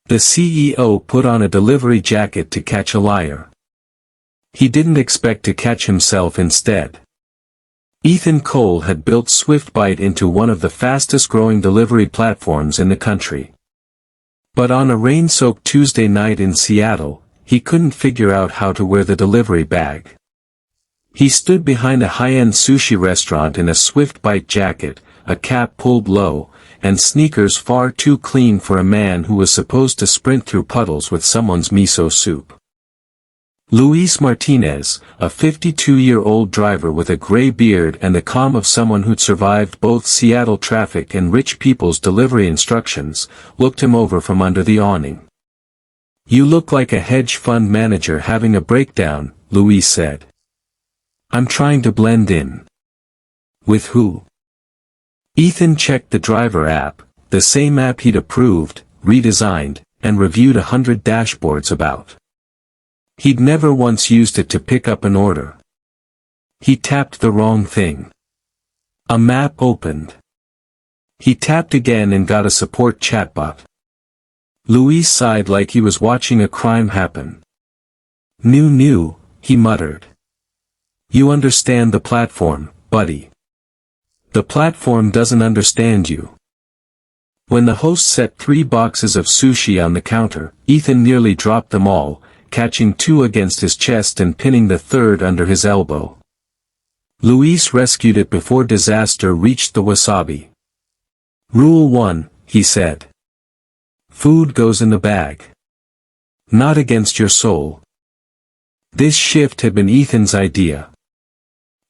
The CEO put on a delivery jacket to catch a liar. He didn't expect to catch himself instead. Ethan Cole had built SwiftBite into one of the fastest-growing delivery platforms in the country. But on a rain-soaked Tuesday night in Seattle, he couldn't figure out how to wear the delivery bag. He stood behind a high-end sushi restaurant in a SwiftBite jacket, a cap pulled low, and sneakers far too clean for a man who was supposed to sprint through puddles with someone's miso soup. Luis Martinez, a 52-year-old driver with a gray beard and the calm of someone who'd survived both Seattle traffic and rich people's delivery instructions, looked him over from under the awning. "You look like a hedge fund manager having a breakdown," Luis said. "I'm trying to blend in." "With who?" Ethan checked the driver app, the same app he'd approved, redesigned, and reviewed 100 dashboards about. He'd never once used it to pick up an order. He tapped the wrong thing. A map opened. He tapped again and got a support chatbot. Luis sighed like he was watching a crime happen. New, he muttered. "You understand the platform, buddy. The platform doesn't understand you." When the host set 3 boxes of sushi on the counter, Ethan nearly dropped them all, catching 2 against his chest and pinning the third under his elbow. Luis rescued it before disaster reached the wasabi. "Rule 1, he said. Food goes in the bag. Not against your soul." This shift had been Ethan's idea.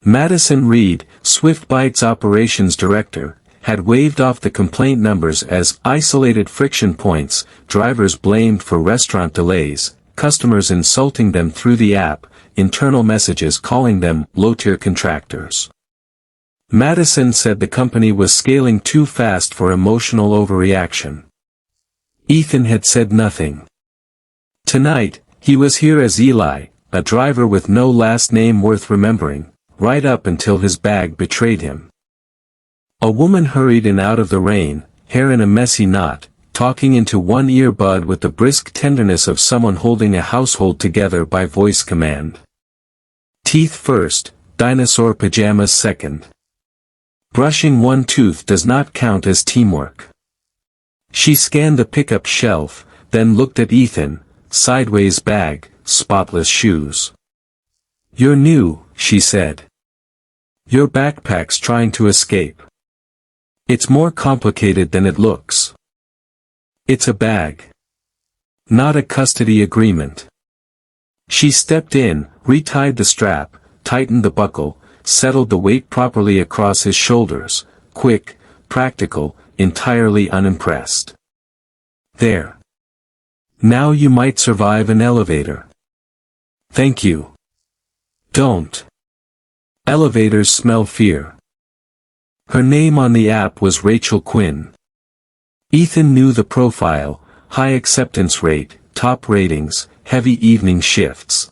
Madison Reed, SwiftBite's operations director, had waved off the complaint numbers as isolated friction points, drivers blamed for restaurant delays, customers insulting them through the app, internal messages calling them low-tier contractors. Madison said the company was scaling too fast for emotional overreaction. Ethan had said nothing. Tonight, he was here as Eli, a driver with no last name worth remembering, right up until his bag betrayed him. A woman hurried in out of the rain, hair in a messy knot, talking into one earbud with the brisk tenderness of someone holding a household together by voice command. Teeth first, dinosaur pajamas second. Brushing one tooth does not count as teamwork. She scanned the pickup shelf, then looked at Ethan, sideways bag, spotless shoes. "You're new," she said. "Your backpack's trying to escape. It's more complicated than it looks. It's a bag. Not a custody agreement." She stepped in, retied the strap, tightened the buckle, settled the weight properly across his shoulders, quick, practical, entirely unimpressed. "There. Now you might survive an elevator." "Thank you." "Don't. Elevators smell fear." Her name on the app was Rachel Quinn. Ethan knew the profile: high acceptance rate, top ratings, heavy evening shifts.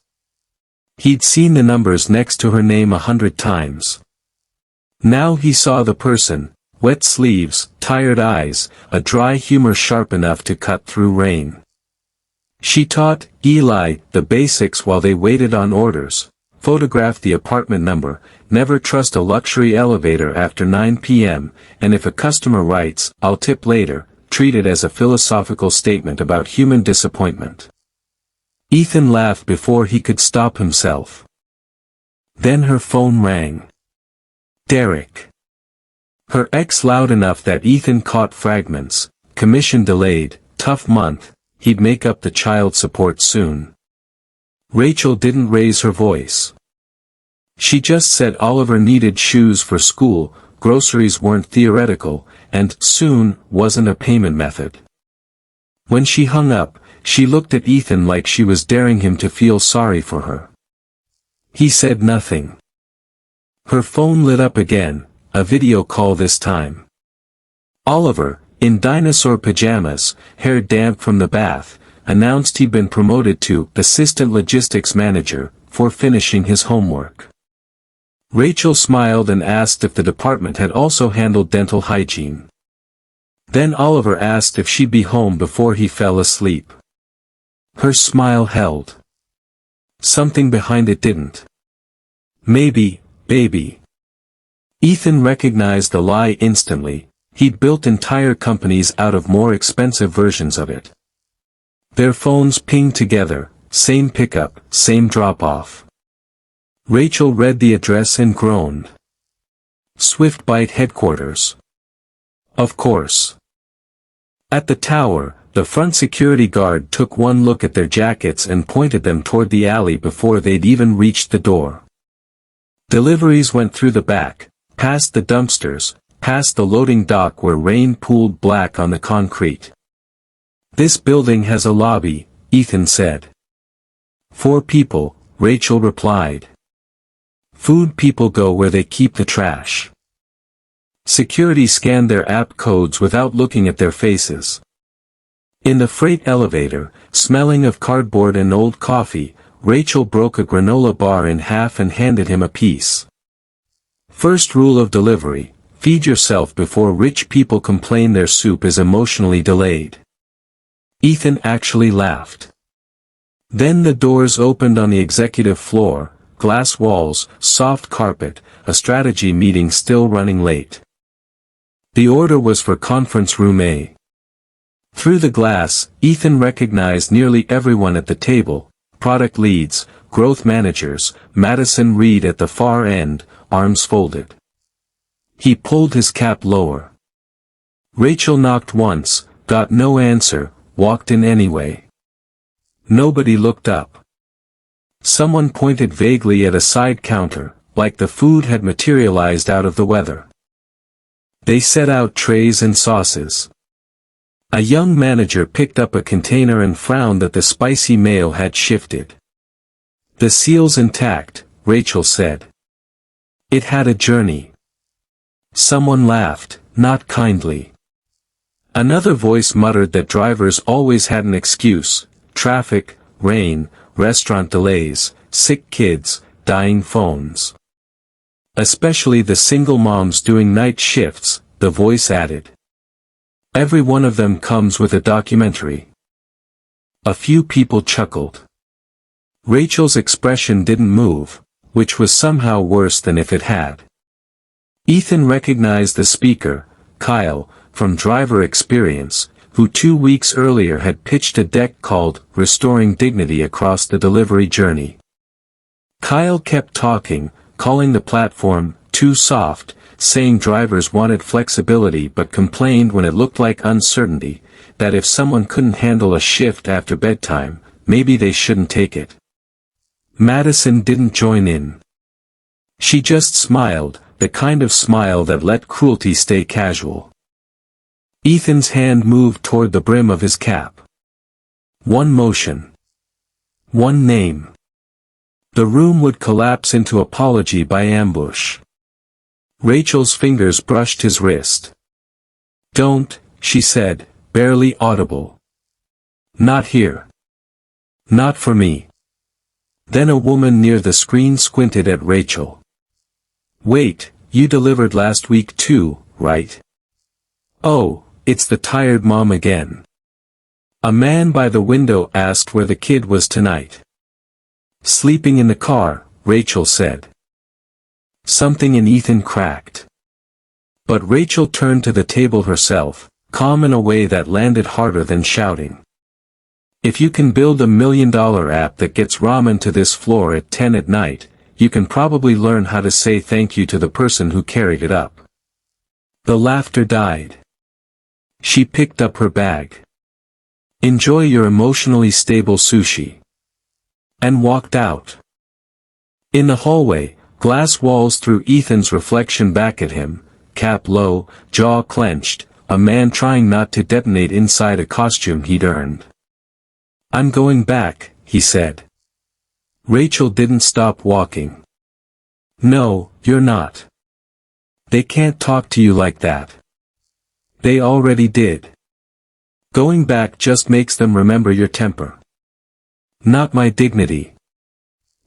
He'd seen the numbers next to her name 100 times. Now he saw the person: wet sleeves, tired eyes, a dry humor sharp enough to cut through rain. She taught Eli the basics while they waited on orders, photographed the apartment number, never trust a luxury elevator after 9 p.m., and if a customer writes, "I'll tip later," treat it as a philosophical statement about human disappointment. Ethan laughed before he could stop himself. Then her phone rang. Derek. Her ex loud enough that Ethan caught fragments: commission delayed, tough month, he'd make up the child support soon. Rachel didn't raise her voice. She just said Oliver needed shoes for school, groceries weren't theoretical, and soon wasn't a payment method. When she hung up, she looked at Ethan like she was daring him to feel sorry for her. He said nothing. Her phone lit up again, a video call this time. Oliver, in dinosaur pajamas, hair damp from the bath, announced he'd been promoted to assistant logistics manager for finishing his homework. Rachel smiled and asked if the department had also handled dental hygiene. Then Oliver asked if she'd be home before he fell asleep. Her smile held. Something behind it didn't. Maybe, baby. Ethan recognized the lie instantly. He'd built entire companies out of more expensive versions of it. Their phones pinged together, same pickup, same drop-off. Rachel read the address and groaned. Swift Bite headquarters. Of course. At the tower, the front security guard took one look at their jackets and pointed them toward the alley before they'd even reached the door. Deliveries went through the back, past the dumpsters, past the loading dock where rain pooled black on the concrete. This building has a lobby, Ethan said. 4 people, Rachel replied. Food people go where they keep the trash. Security scanned their app codes without looking at their faces. In the freight elevator, smelling of cardboard and old coffee, Rachel broke a granola bar in half and handed him a piece. First rule of delivery, feed yourself before rich people complain their soup is emotionally delayed. Ethan actually laughed. Then the doors opened on the executive floor, glass walls, soft carpet, a strategy meeting still running late. The order was for conference room A. Through the glass, Ethan recognized nearly everyone at the table, product leads, growth managers, Madison Reed at the far end, arms folded. He pulled his cap lower. Rachel knocked once, got no answer, walked in anyway. Nobody looked up. Someone pointed vaguely at a side counter, like the food had materialized out of the weather. They set out trays and sauces. A young manager picked up a container and frowned that the spicy mayo had shifted. The seal's intact, Rachel said. It had a journey. Someone laughed, not kindly. Another voice muttered that drivers always had an excuse: traffic, rain, restaurant delays, sick kids, dying phones. Especially the single moms doing night shifts, the voice added. Every one of them comes with a documentary. A few people chuckled. Rachel's expression didn't move, which was somehow worse than if it had. Ethan recognized the speaker, Kyle, from Driver Experience, who 2 weeks earlier had pitched a deck called Restoring Dignity Across the Delivery Journey. Kyle kept talking, calling the platform too soft, saying drivers wanted flexibility but complained when it looked like uncertainty, that if someone couldn't handle a shift after bedtime, maybe they shouldn't take it. Madison didn't join in. She just smiled, the kind of smile that let cruelty stay casual. Ethan's hand moved toward the brim of his cap. One motion. One name. The room would collapse into apology by ambush. Rachel's fingers brushed his wrist. Don't, she said, barely audible. Not here. Not for me. Then a woman near the screen squinted at Rachel. Wait, you delivered last week too, right? Oh, it's the tired mom again. A man by the window asked where the kid was tonight. Sleeping in the car, Rachel said. Something in Ethan cracked. But Rachel turned to the table herself, calm in a way that landed harder than shouting. If you can build $1 million app that gets ramen to this floor at 10 at night, you can probably learn how to say thank you to the person who carried it up. The laughter died. She picked up her bag. Enjoy your emotionally stable sushi. And walked out. In the hallway, glass walls threw Ethan's reflection back at him, cap low, jaw clenched, a man trying not to detonate inside a costume he'd earned. I'm going back, he said. Rachel didn't stop walking. No, you're not. They can't talk to you like that. They already did. Going back just makes them remember your temper. Not my dignity.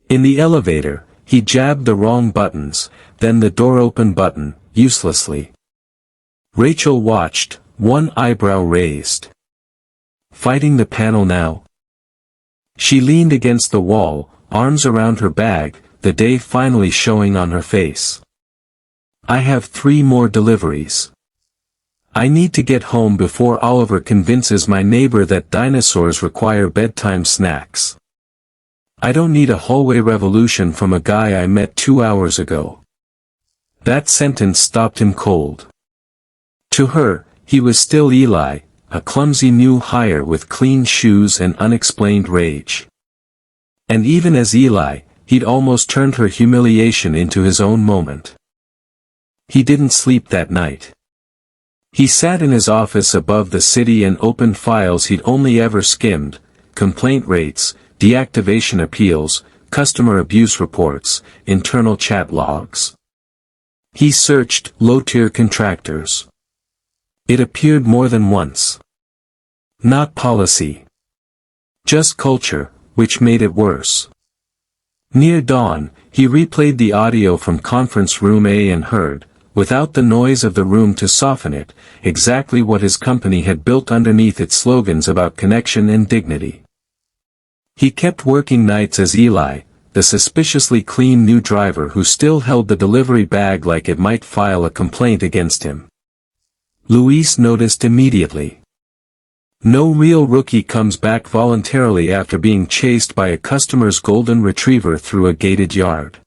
In the elevator, he jabbed the wrong buttons, then the door open button, uselessly. Rachel watched, one eyebrow raised. Fighting the panel now? She leaned against the wall, arms around her bag, the day finally showing on her face. I have 3 more deliveries. I need to get home before Oliver convinces my neighbor that dinosaurs require bedtime snacks. I don't need a hallway revolution from a guy I met 2 hours ago. That sentence stopped him cold. To her, he was still Eli, a clumsy new hire with clean shoes and unexplained rage. And even as Eli, he'd almost turned her humiliation into his own moment. He didn't sleep that night. He sat in his office above the city and opened files he'd only ever skimmed, complaint rates, deactivation appeals, customer abuse reports, internal chat logs. He searched low-tier contractors. It appeared more than once. Not policy. Just culture, which made it worse. Near dawn, he replayed the audio from conference room A and heard, without the noise of the room to soften it, exactly what his company had built underneath its slogans about connection and dignity. He kept working nights as Eli, the suspiciously clean new driver who still held the delivery bag like it might file a complaint against him. Luis noticed immediately. No real rookie comes back voluntarily after being chased by a customer's golden retriever through a gated yard.